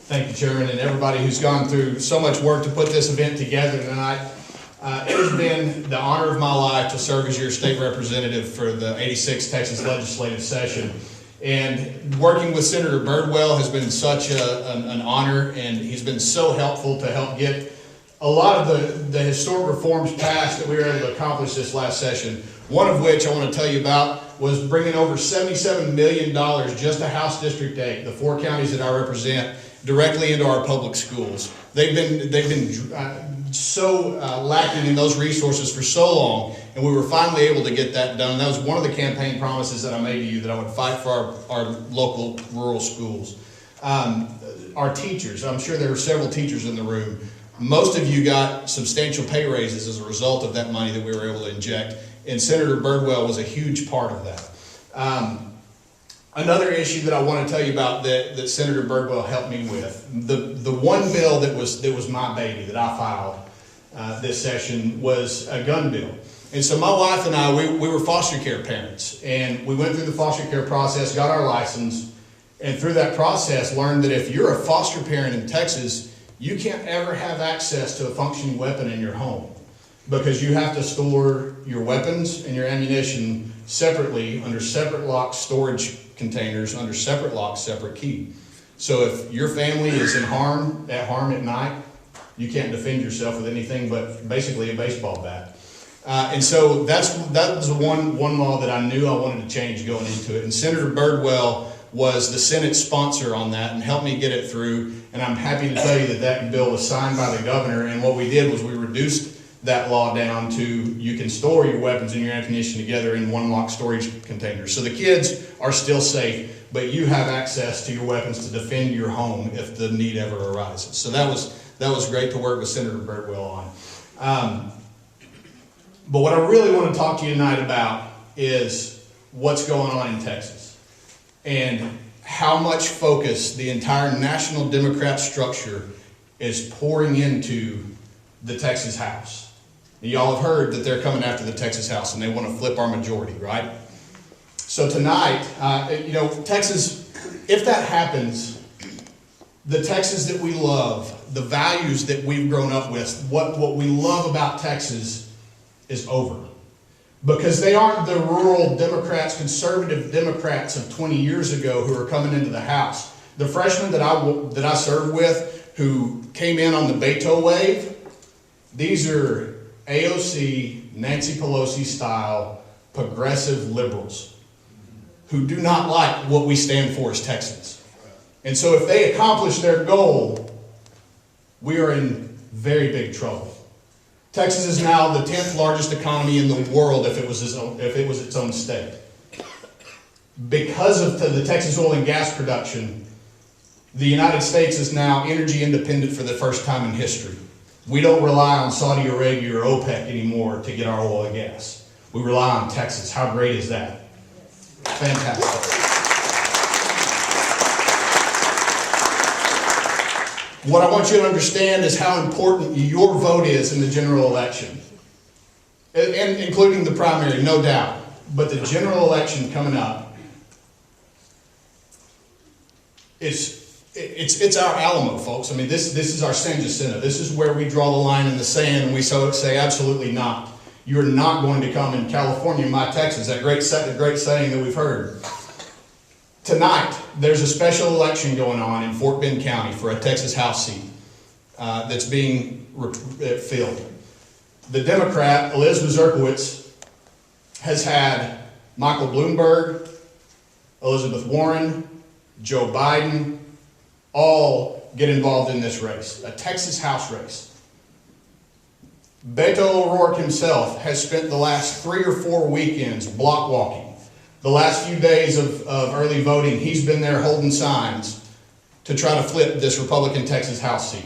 Thank you, Chairman, and everybody who's gone through so much work to put this event together tonight. It has been the honor of my life to serve as your state representative for the 86th Texas legislative session. And working with Senator Birdwell has been such an honor, and he's been so helpful to help get a lot of the historic reforms passed that we were able to accomplish this last session. One of which I want to tell you about was bringing over $77 million just to House District 8, the 4 counties that I represent, directly into our public schools. They've been so lacking in those resources for so long, and we were finally able to get that done. That was one of the campaign promises that I made to you, that I would fight for our local rural schools. Our teachers, I'm sure there were several teachers in the room. Most of you got substantial pay raises as a result of that money that we were able to inject, and Senator Birdwell was a huge part of that. Another issue that I want to tell you about that Senator Birdwell helped me with, the one bill that was my baby that I filed this session was a gun bill. And so my wife and I, we were foster care parents, and we went through the foster care process, got our license, and through that process learned that if you're a foster parent in Texas, you can't ever have access to a functioning weapon in your home, because you have to store your weapons and your ammunition separately under separate locked storage containers, under separate lock, separate key. So if your family is at harm at night, you can't defend yourself with anything but basically a baseball bat. And so that was one law that I knew I wanted to change going into it. And Senator Birdwell was the Senate sponsor on that and helped me get it through. And I'm happy to tell you that bill was signed by the governor. And what we did was we reduced that law down to you can store your weapons and your ammunition together in one locked storage container. So the kids are still safe, but you have access to your weapons to defend your home if the need ever arises. So that was great to work with Senator Birdwell on. But what I really want to talk to you tonight about is what's going on in Texas and how much focus the entire national Democrat structure is pouring into the Texas House. Y'all have heard that they're coming after the Texas House and they want to flip our majority, right? So tonight, Texas, if that happens, the Texas that we love, the values that we've grown up with, what we love about Texas is over. Because they aren't the rural Democrats, conservative Democrats of 20 years ago who are coming into the House. The freshmen that I served with who came in on the Beto wave, these are AOC, Nancy Pelosi style progressive liberals who do not like what we stand for as Texans. And so if they accomplish their goal, we are in very big trouble. Texas is now the 10th largest economy in the world if it was its own state. Because of the Texas oil and gas production, the United States is now energy independent for the first time in history. We don't rely on Saudi Arabia or OPEC anymore to get our oil and gas. We rely on Texas. How great is that? Fantastic. What I want you to understand is how important your vote is in the general election, and including the primary, no doubt. But the general election coming up, it's our Alamo, folks. I mean, this is our San Jacinto. This is where we draw the line in the sand, and we say absolutely not. You're not going to come in California, my Texas. That great saying that we've heard. Tonight, there's a special election going on in Fort Bend County for a Texas House seat that's being filled. The Democrat, Elizabeth Zerkowitz, has had Michael Bloomberg, Elizabeth Warren, Joe Biden, all get involved in this race, a Texas House race. Beto O'Rourke himself has spent the last 3 or 4 weekends block walking. The last few days of early voting, he's been there holding signs to try to flip this Republican Texas House seat.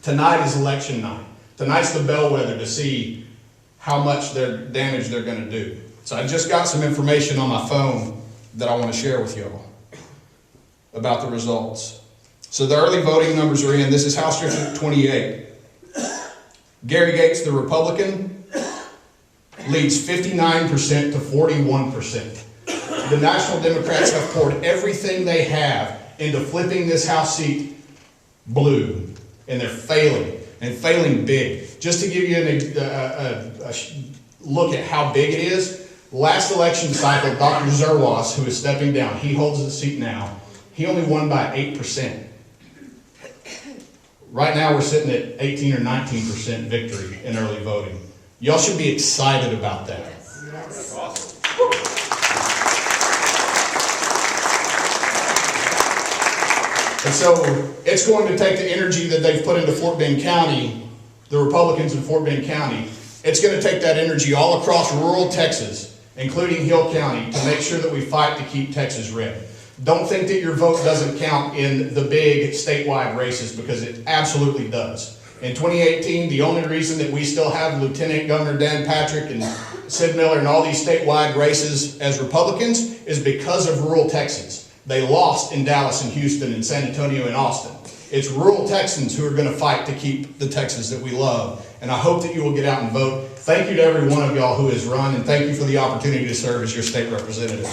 Tonight is election night. Tonight's the bellwether to see how much damage they're going to do. So I just got some information on my phone that I want to share with y'all about the results. So the early voting numbers are in. This is House District 28. Gary Gates, the Republican, leads 59% to 41%. The National Democrats have poured everything they have into flipping this House seat blue, and they're failing, and failing big. Just to give you a look at how big it is, last election cycle, Dr. Zerwas, who is stepping down, he holds the seat now, he only won by 8%. Right now we're sitting at 18 or 19% victory in early voting. Y'all should be excited about that. Yes. Awesome. And so it's going to take the energy that they've put into Fort Bend County, the Republicans in Fort Bend County, it's going to take that energy all across rural Texas, including Hill County, to make sure that we fight to keep Texas red. Don't think that your vote doesn't count in the big statewide races, because it absolutely does. In 2018, the only reason that we still have Lieutenant Governor Dan Patrick and Sid Miller in all these statewide races as Republicans is because of rural Texans. They lost in Dallas and Houston and San Antonio and Austin. It's rural Texans who are going to fight to keep the Texas that we love. And I hope that you will get out and vote. Thank you to every one of y'all who has run, and thank you for the opportunity to serve as your state representative.